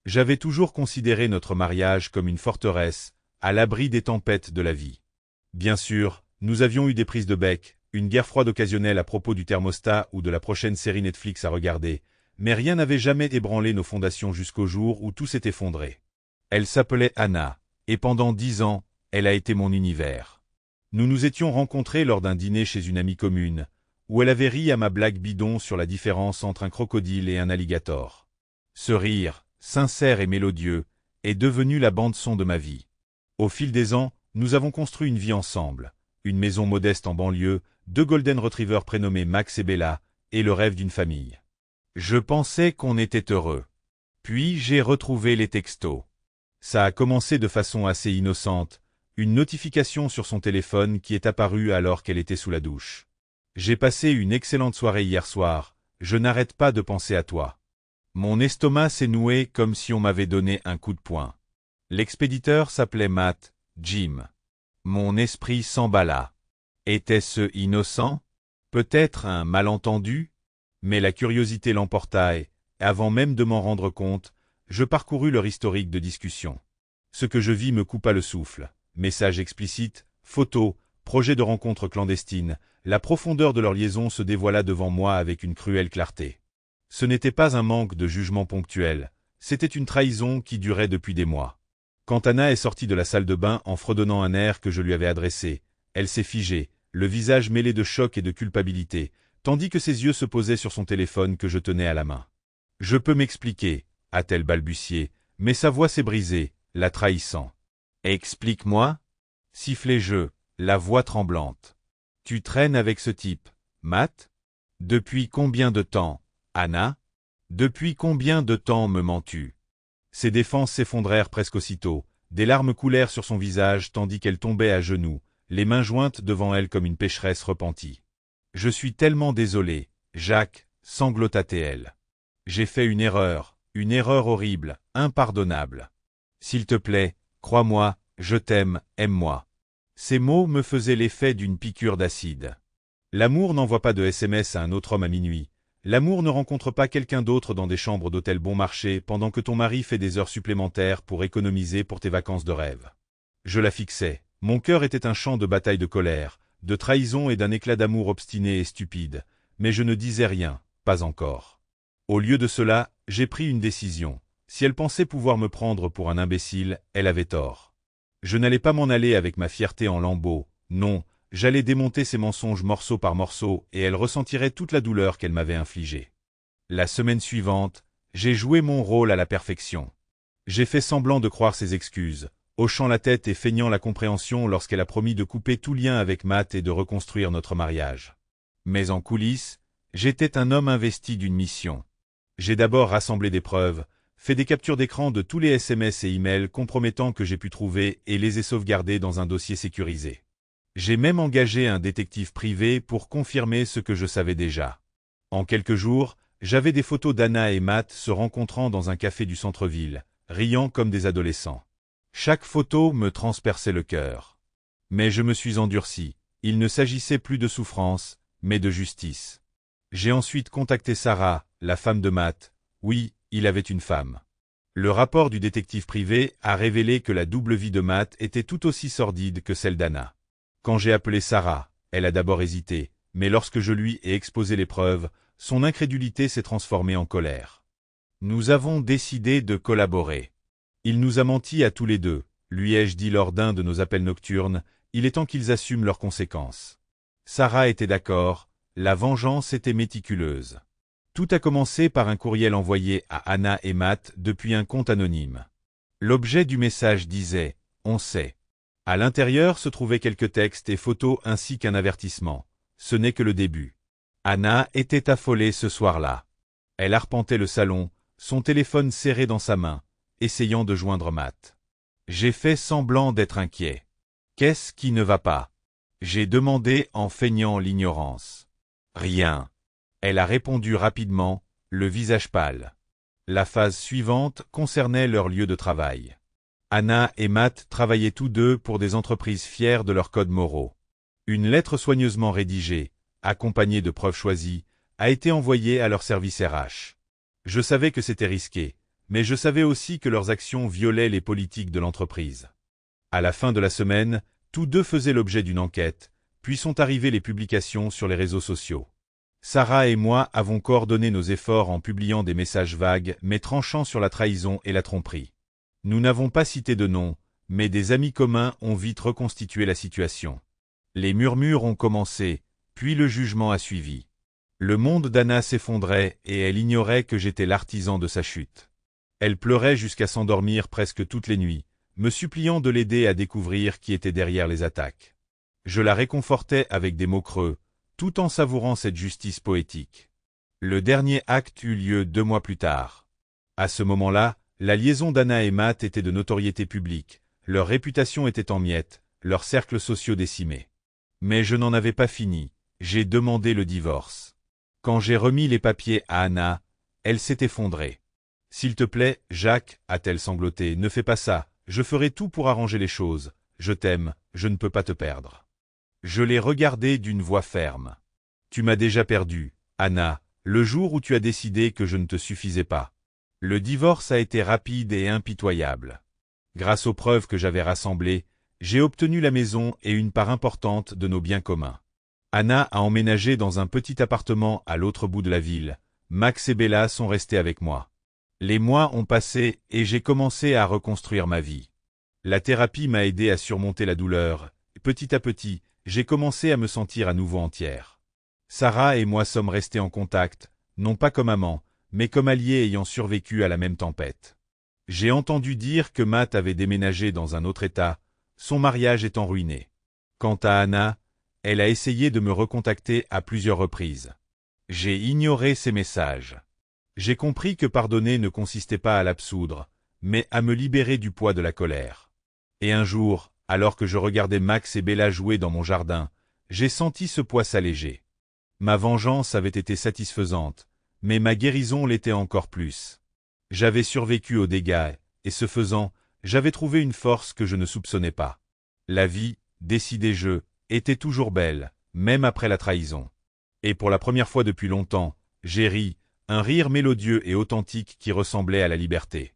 J'avais toujours considéré notre mariage comme une forteresse, à l'abri des tempêtes de la vie. Bien sûr, nous avions eu des prises de bec, une guerre froide occasionnelle à propos du thermostat ou de la prochaine série Netflix à regarder, mais rien n'avait jamais ébranlé nos fondations jusqu'au jour où tout s'est effondré. Elle s'appelait Anna, et pendant 10 ans, elle a été mon univers. Nous nous étions rencontrés lors d'un dîner chez une amie commune, où elle avait ri à ma blague bidon sur la différence entre un crocodile et un alligator. Ce rire, sincère et mélodieux, est devenu la bande-son de ma vie. Au fil des ans, nous avons construit une vie ensemble, une maison modeste en banlieue, 2 golden retrievers prénommés Max et Bella, et le rêve d'une famille. Je pensais qu'on était heureux. Puis j'ai retrouvé les textos. Ça a commencé de façon assez innocente, une notification sur son téléphone qui est apparue alors qu'elle était sous la douche. J'ai passé une excellente soirée hier soir, je n'arrête pas de penser à toi. Mon estomac s'est noué comme si on m'avait donné un coup de poing. L'expéditeur s'appelait Matt, Jim. Mon esprit s'emballa. Était-ce innocent? Peut-être un malentendu? Mais la curiosité l'emporta et, avant même de m'en rendre compte, je parcourus leur historique de discussion. Ce que je vis me coupa le souffle. Messages explicites, photos, projets de rencontres clandestines, la profondeur de leur liaison se dévoila devant moi avec une cruelle clarté. Ce n'était pas un manque de jugement ponctuel, c'était une trahison qui durait depuis des mois. Quand Anna est sortie de la salle de bain en fredonnant un air que je lui avais adressé, elle s'est figée, le visage mêlé de choc et de culpabilité, tandis que ses yeux se posaient sur son téléphone que je tenais à la main. « Je peux m'expliquer » a-t-elle balbutié, mais sa voix s'est brisée, la trahissant. « Explique-moi » sifflai-je, la voix tremblante. « Tu traînes avec ce type, Matt? Depuis combien de temps, Anna? Depuis combien de temps me mens-tu » Ses défenses s'effondrèrent presque aussitôt, des larmes coulèrent sur son visage tandis qu'elle tombait à genoux, les mains jointes devant elle comme une pécheresse repentie. « Je suis tellement désolé, Jacques, sanglota-t-elle. J'ai fait une erreur horrible, impardonnable. S'il te plaît, crois-moi, je t'aime, aime-moi. » Ces mots me faisaient l'effet d'une piqûre d'acide. L'amour n'envoie pas de SMS à un autre homme à minuit. L'amour ne rencontre pas quelqu'un d'autre dans des chambres d'hôtel bon marché pendant que ton mari fait des heures supplémentaires pour économiser pour tes vacances de rêve. Je la fixais. Mon cœur était un champ de bataille de colère, de trahison et d'un éclat d'amour obstiné et stupide, mais je ne disais rien, pas encore. Au lieu de cela, j'ai pris une décision. Si elle pensait pouvoir me prendre pour un imbécile, elle avait tort. Je n'allais pas m'en aller avec ma fierté en lambeaux, non, j'allais démonter ses mensonges morceau par morceau et elle ressentirait toute la douleur qu'elle m'avait infligée. La semaine suivante, j'ai joué mon rôle à la perfection. J'ai fait semblant de croire ses excuses, hochant la tête et feignant la compréhension lorsqu'elle a promis de couper tout lien avec Matt et de reconstruire notre mariage. Mais en coulisses, j'étais un homme investi d'une mission. J'ai d'abord rassemblé des preuves, fait des captures d'écran de tous les SMS et emails compromettants que j'ai pu trouver et les ai sauvegardés dans un dossier sécurisé. J'ai même engagé un détective privé pour confirmer ce que je savais déjà. En quelques jours, j'avais des photos d'Anna et Matt se rencontrant dans un café du centre-ville, riant comme des adolescents. Chaque photo me transperçait le cœur. Mais je me suis endurci, il ne s'agissait plus de souffrance, mais de justice. J'ai ensuite contacté Sarah, la femme de Matt. Oui, il avait une femme. Le rapport du détective privé a révélé que la double vie de Matt était tout aussi sordide que celle d'Anna. Quand j'ai appelé Sarah, elle a d'abord hésité, mais lorsque je lui ai exposé les preuves, son incrédulité s'est transformée en colère. Nous avons décidé de collaborer. Il nous a menti à tous les deux, lui ai-je dit lors d'un de nos appels nocturnes, il est temps qu'ils assument leurs conséquences. Sarah était d'accord, la vengeance était méticuleuse. Tout a commencé par un courriel envoyé à Anna et Matt depuis un compte anonyme. L'objet du message disait « On sait ». À l'intérieur se trouvaient quelques textes et photos ainsi qu'un avertissement. Ce n'est que le début. Anna était affolée ce soir-là. Elle arpentait le salon, son téléphone serré dans sa main, essayant de joindre Matt. J'ai fait semblant d'être inquiet. Qu'est-ce qui ne va pas? J'ai demandé en feignant l'ignorance. Rien. Elle a répondu rapidement, le visage pâle. La phase suivante concernait leur lieu de travail. Anna et Matt travaillaient tous deux pour des entreprises fières de leurs codes moraux. Une lettre soigneusement rédigée, accompagnée de preuves choisies, a été envoyée à leur service RH. Je savais que c'était risqué, Mais je savais aussi que leurs actions violaient les politiques de l'entreprise. À la fin de la semaine, tous deux faisaient l'objet d'une enquête, puis sont arrivées les publications sur les réseaux sociaux. Sarah et moi avons coordonné nos efforts en publiant des messages vagues mais tranchants sur la trahison et la tromperie. Nous n'avons pas cité de nom, mais des amis communs ont vite reconstitué la situation. Les murmures ont commencé, puis le jugement a suivi. Le monde d'Anna s'effondrait et elle ignorait que j'étais l'artisan de sa chute. Elle pleurait jusqu'à s'endormir presque toutes les nuits, me suppliant de l'aider à découvrir qui était derrière les attaques. Je la réconfortais avec des mots creux, tout en savourant cette justice poétique. Le dernier acte eut lieu 2 mois plus tard. À ce moment-là, la liaison d'Anna et Matt était de notoriété publique, leur réputation était en miettes, leurs cercles sociaux décimés. Mais je n'en avais pas fini, j'ai demandé le divorce. Quand j'ai remis les papiers à Anna, elle s'est effondrée. « S'il te plaît, Jacques, a-t-elle sangloté, ne fais pas ça, je ferai tout pour arranger les choses, je t'aime, je ne peux pas te perdre. » Je l'ai regardée d'une voix ferme. « Tu m'as déjà perdu, Anna, le jour où tu as décidé que je ne te suffisais pas. » Le divorce a été rapide et impitoyable. Grâce aux preuves que j'avais rassemblées, j'ai obtenu la maison et une part importante de nos biens communs. Anna a emménagé dans un petit appartement à l'autre bout de la ville. Max et Bella sont restés avec moi. Les mois ont passé et j'ai commencé à reconstruire ma vie. La thérapie m'a aidé à surmonter la douleur. Petit à petit, j'ai commencé à me sentir à nouveau entière. Sarah et moi sommes restés en contact, non pas comme amants, mais comme alliés ayant survécu à la même tempête. J'ai entendu dire que Matt avait déménagé dans un autre état, son mariage étant ruiné. Quant à Anna, elle a essayé de me recontacter à plusieurs reprises. J'ai ignoré ses messages. J'ai compris que pardonner ne consistait pas à l'absoudre, mais à me libérer du poids de la colère. Et un jour, alors que je regardais Max et Bella jouer dans mon jardin, j'ai senti ce poids s'alléger. Ma vengeance avait été satisfaisante, mais ma guérison l'était encore plus. J'avais survécu aux dégâts, et ce faisant, j'avais trouvé une force que je ne soupçonnais pas. La vie, décidai-je, était toujours belle, même après la trahison. Et pour la première fois depuis longtemps, j'ai ri, un rire mélodieux et authentique qui ressemblait à la liberté.